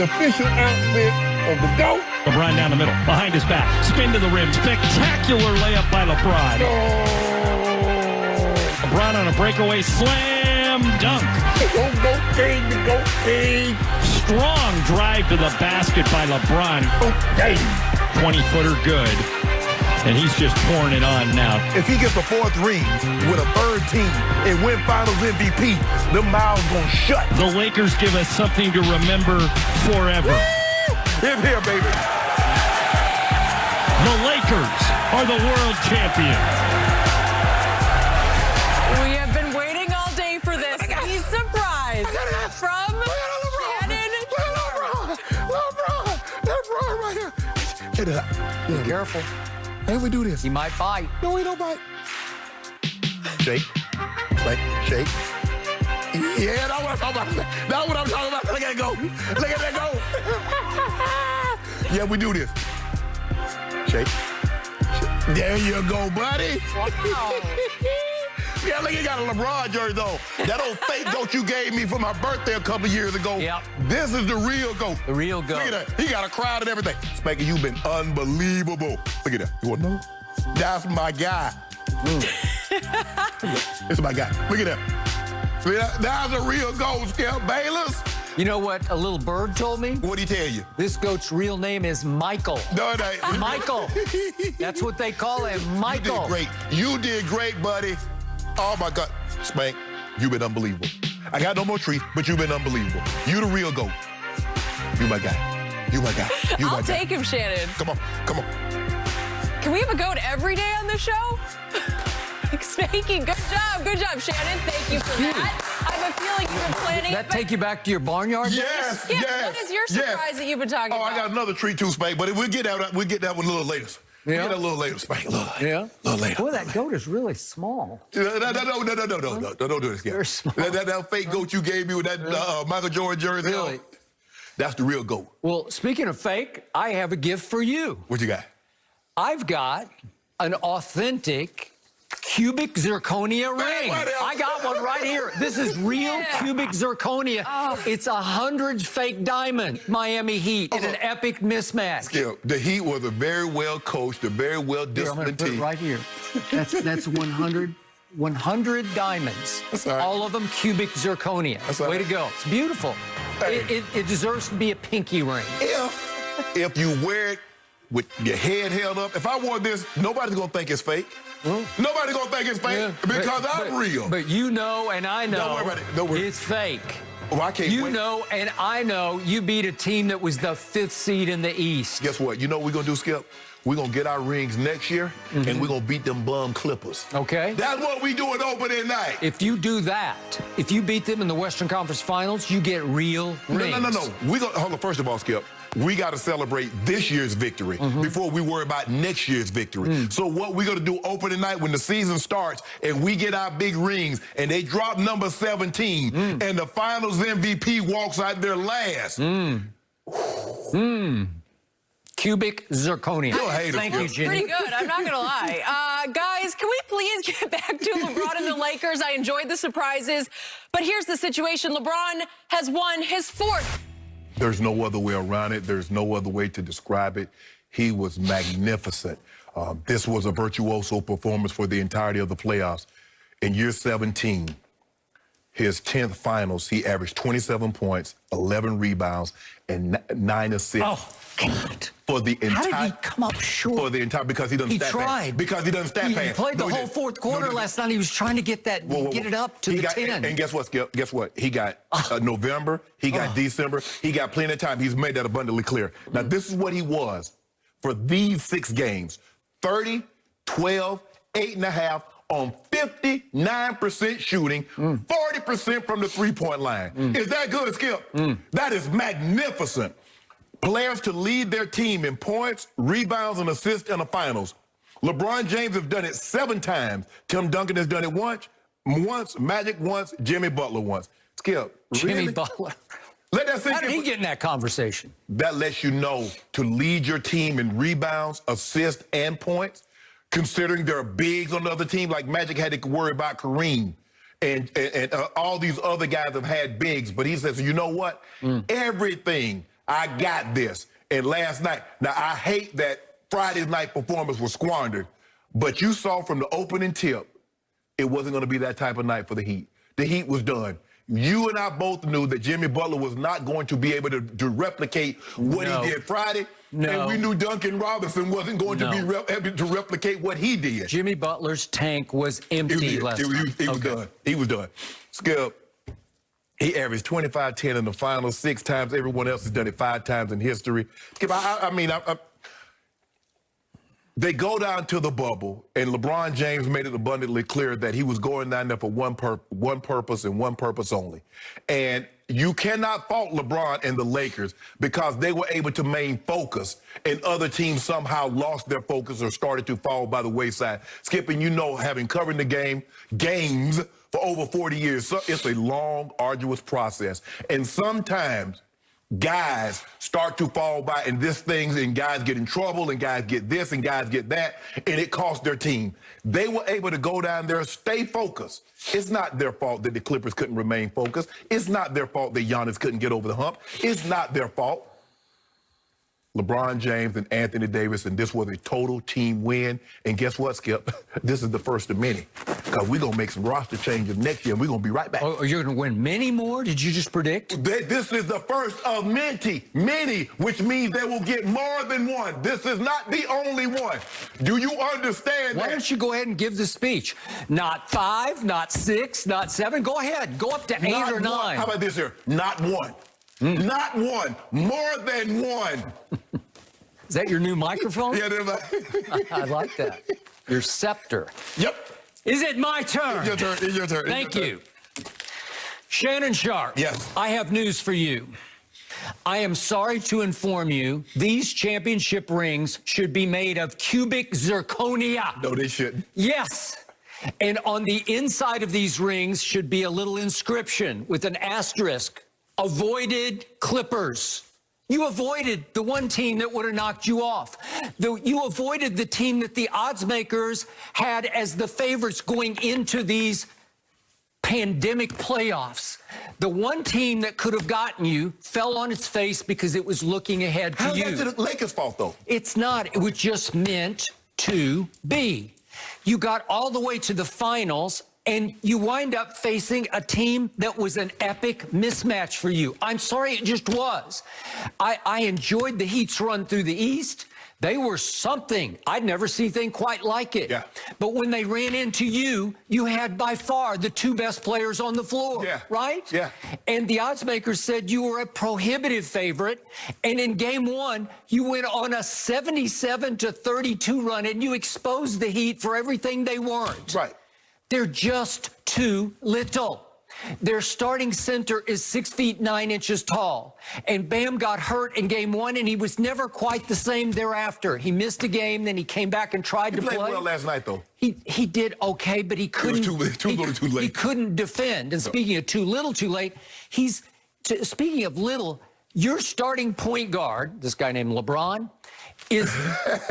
official outfit of the GOAT. LeBron down the middle, behind his back, spin to the rim, spectacular layup by LeBron. LeBron on a breakaway slam dunk. The GOAT King, the GOAT King. Strong drive to the basket by LeBron. Dang. 20-footer good. And he's just pouring it on now. If he gets a fourth ring with a third team and win Finals MVP, the mouth's gonna shut. The Lakers give us something to remember forever. Hip here, baby. The Lakers are the world champions. We have been waiting all day for this. He's surprised from Shannon Sharpe. LeBron right here. Get it up. Be careful. Hey, we do this. He might bite. No, we don't bite. Shake. Like, shake. Yeah, that's what I'm talking about. That's what I'm talking about. Look at it go. Look at that go. Yeah, we do this. Shake. There you go, buddy. Wow. Yeah, look, you got a LeBron jersey, though. That old fake GOAT you gave me for my birthday a couple years ago. Yep. This is the real GOAT. The real GOAT. Look at that. He got a crowd and everything. Spanky, you've been unbelievable. Look at that. You want to know? That's my guy. It's my guy. Look at that. Look at that. That's a real GOAT, Skip Bayless. You know what a little bird told me? What'd he tell you? This goat's real name is Michael. No, it ain't. Michael. That's what they call him, Michael. You did great. You did great, buddy. Oh, my God. Spank, you've been unbelievable. I got no more treats, but you've been unbelievable. You the real GOAT. You my guy. You my guy. You my I'll guy. take him, Shannon. Come on. Come on. Can we have a GOAT every day on the show? Spanky, good job. Good job, Shannon. Thank you for that. I have a feeling you've been planning That it. take you back to your barnyard? Yes, Yeah, yes. what is your surprise that you've been talking Oh, about? I got another treat too, Spank, but we'll get that one a little later. We'll Yeah. get that a little later, Spank. A little later. Yeah. A little later. Boy, that goat is really small. No, don't do this, Very guys. small. That fake GOAT you gave me with that Michael Jordan jersey. Really? That's the real GOAT. Well, speaking of fake, I have a gift for you. What you got? I've got an authentic cubic zirconia ring. what else? I got one right here. This is real cubic zirconia. It's 100 fake diamond Miami Heat in an epic mismatch. Yeah, the Heat was a very well coached, a very well Here, I'm going to disciplined put it team. right here. That's 100 diamonds. That's all right. All of them cubic zirconia. That's all Way right. to go. It's beautiful. Hey. It deserves to be a pinky ring. If you wear it with your head held up, if I wore this, nobody's gonna think it's fake. Nobody's gonna think it's fake because I'm real. But you know and I know Don't worry about it. Don't worry. it's fake. Well, I can't You wait. know and I know you beat a team that was the 5th seed in the East. Guess what? You know what we're gonna do, Skip? We're gonna get our rings next year, and we're gonna beat them bum Clippers. Okay? That's what we doing opening night. If you do that, if you beat them in the Western Conference Finals, you get real rings. No. We gonna hold on. First of all, Skip, we got to celebrate this year's victory before we worry about next year's victory. So what we're gonna do opening night when the season starts and we get our big rings and they drop number 17 and the Finals MVP walks out there last. Cubic zirconia. You're a hater, Thank you, Skip. Pretty Ginny. good. I'm not going to lie. Guys, can we please get back to LeBron and the Lakers? I enjoyed the surprises. But here's the situation. LeBron has won his 4th. There's no other way around it. There's no other way to describe it. He was magnificent. This was a virtuoso performance for the entirety of the playoffs. In year 17, his 10th finals, he averaged 27 points, 11 rebounds, and 9 assists. Oh, God. For the How entire, did he come up short? For the entire, because he doesn't He stat tried. pass. Because he doesn't stat He pass. played the No, he whole didn't. fourth quarter No, he last night. He was trying to get that, get it up to He the got, 10. And guess what, Skip? Guess what? He got November, he got December, he got plenty of time. He's made that abundantly clear. Now, this is what he was for these 6 games. 30, 12, 8.5 on 59% shooting, 40% from the three-point line. Is that good, Skip? That is magnificent. Players to lead their team in points, rebounds, and assists in the finals. LeBron James has done it 7 times. Tim Duncan has done it once, Magic once, Jimmy Butler once. Skip, Jimmy really? Butler. Let that sink How did in. he get in that conversation? That lets you know to lead your team in rebounds, assists, and points, considering there are bigs on the other team, like Magic had to worry about Kareem. And all these other guys have had bigs, but he says, you know what? Everything I got this. And last night, now I hate that Friday's night performance was squandered, but you saw from the opening tip, it wasn't going to be that type of night for the Heat. The Heat was done. You and I both knew that Jimmy Butler was not going to be able to replicate what he did Friday. No. And we knew Duncan Robinson wasn't going to be able to replicate what he did. Jimmy Butler's tank was empty last night. He was done. He was done. Skip, he averaged 25, 10 in the finals 6 times. Everyone else has done it 5 times in history. Skip, they go down to the bubble, and LeBron James made it abundantly clear that he was going down there for one purpose and one purpose only. And you cannot fault LeBron and the Lakers because they were able to maintain focus, and other teams somehow lost their focus or started to fall by the wayside. Skip, and you know, having covered the games for over 40 years, so it's a long, arduous process. And sometimes guys start to fall by, and guys get in trouble, and guys get this, and guys get that, and it costs their team. They were able to go down there, stay focused. It's not their fault that the Clippers couldn't remain focused. It's not their fault that Giannis couldn't get over the hump. It's not their fault. LeBron James and Anthony Davis, and this was a total team win. And guess what, Skip? This is the first of many, because we're going to make some roster changes next year, and we're going to be right back. Oh, you're going to win many more? Did you just predict? This is the first of many, which means they will get more than one. This is not the only one. Do you understand Why that? don't you go ahead and give the speech? Not 5, not 6, not 7. Go ahead. Go up to 8 Not or 9. one. How about this here? Not one. Not one. More than one. Is that your new microphone? Yeah, I like that. Your scepter. Yep. Is it my turn? It's your turn. It's your turn. Thank you. Shannon Sharpe. Yes. I have news for you. I am sorry to inform you, these championship rings should be made of cubic zirconia. No, they shouldn't. Yes. And on the inside of these rings should be a little inscription with an asterisk. Avoided Clippers. You avoided the one team that would have knocked you off. You avoided the team that the odds makers had as the favorites going into these pandemic playoffs. The one team that could have gotten you fell on its face because it was looking ahead to How's you. that the Lakers' fault, though? It's not. It was just meant to be. You got all the way to the finals, and you wind up facing a team that was an epic mismatch for you. I'm sorry, it just was. I enjoyed the Heat's run through the East. They were something. I'd never seen anything quite like it. Yeah. But when they ran into you, you had by far the 2 best players on the floor, Yeah. right? Yeah. And the odds makers said you were a prohibitive favorite. And in game 1, you went on a 77-32 run, and you exposed the Heat for everything they weren't. Right. They're just too little. Their starting center is 6 feet 9 inches tall. And Bam got hurt in game 1, and he was never quite the same thereafter. He missed a game, then he came back and tried to play. He played well last night, though. He did okay, but he couldn't. It was too little, too late. He couldn't defend. And speaking of too little, too late, speaking of little, your starting point guard, this guy named LeBron, is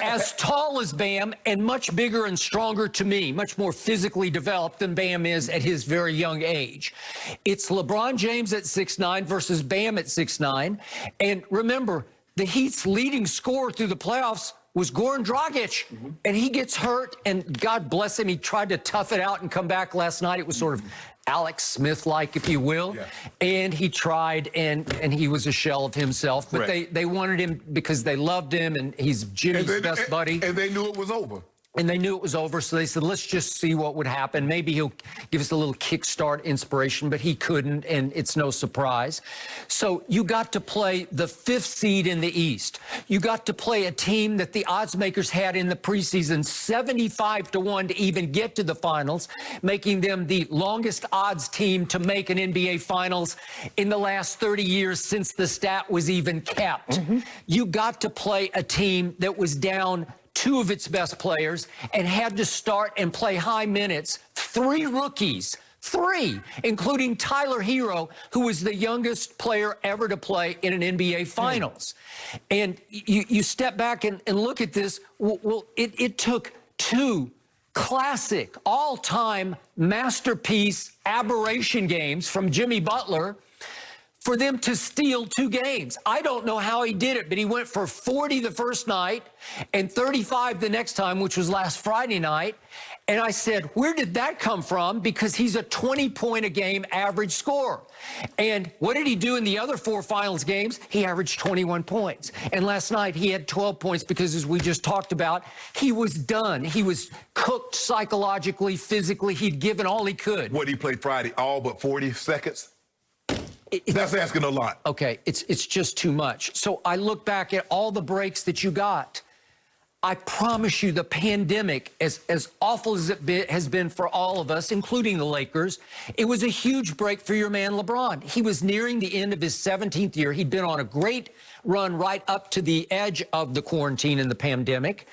as tall as Bam and much bigger and stronger to me, much more physically developed than Bam is at his very young age. It's LeBron James at 6'9" versus Bam at 6'9". And remember, the Heat's leading scorer through the playoffs was Goran Dragic, and he gets hurt, and God bless him, he tried to tough it out and come back last night. It was sort of Alex Smith-like, if you will. Yeah. And he tried, and he was a shell of himself. But they wanted him because they loved him, and he's Jimmy's best buddy. And they knew it was over. And they knew it was over, so they said, let's just see what would happen. Maybe he'll give us a little kickstart inspiration, but he couldn't, and it's no surprise. So you got to play the 5th seed in the East. You got to play a team that the odds makers had in the preseason 75-1 to even get to the finals, making them the longest odds team to make an NBA Finals in the last 30 years since the stat was even kept. You got to play a team that was down 2 of its best players and had to start and play high minutes. 3 rookies, 3, including Tyler Hero, who was the youngest player ever to play in an NBA Finals. And you step back and look at this. Well, it took 2 classic, all-time masterpiece aberration games from Jimmy Butler for them to steal 2 games. I don't know how he did it, but he went for 40 the first night and 35 the next time, which was last Friday night. And I said, where did that come from? Because he's a 20-point-a-game average scorer. And what did he do in the other 4 finals games? He averaged 21 points. And last night he had 12 points because, as we just talked about, he was done. He was cooked psychologically, physically. He'd given all he could. What, he played Friday, all but 40 seconds? That's asking a lot. Okay, it's just too much. So I look back at all the breaks that you got. I promise you, the pandemic, as awful as it has been for all of us, including the Lakers, it was a huge break for your man LeBron. He was nearing the end of his 17th year. He'd been on a great run right up to the edge of the quarantine and the pandemic.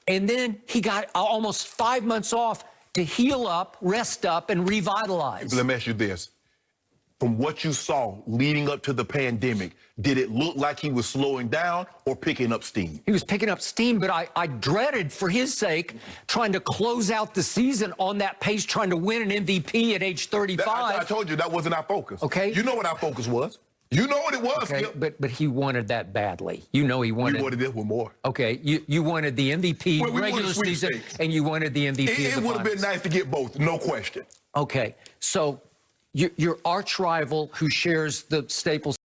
And then he got almost 5 months off to heal up, rest up, and revitalize. Let me ask you this. From what you saw leading up to the pandemic, did it look like he was slowing down or picking up steam? He was picking up steam, but I dreaded, for his sake, trying to close out the season on that pace, trying to win an MVP at age 35. I told you that wasn't our focus. Okay. You know what our focus was. You know what it was. Okay, but he wanted that badly. You know he wanted. We wanted this one more. Okay, you wanted the MVP Well, we regular wanted season, sweepstakes. and you wanted the MVP. It would have been nice to get both, no question. Okay, so your arch rival who shares the Staples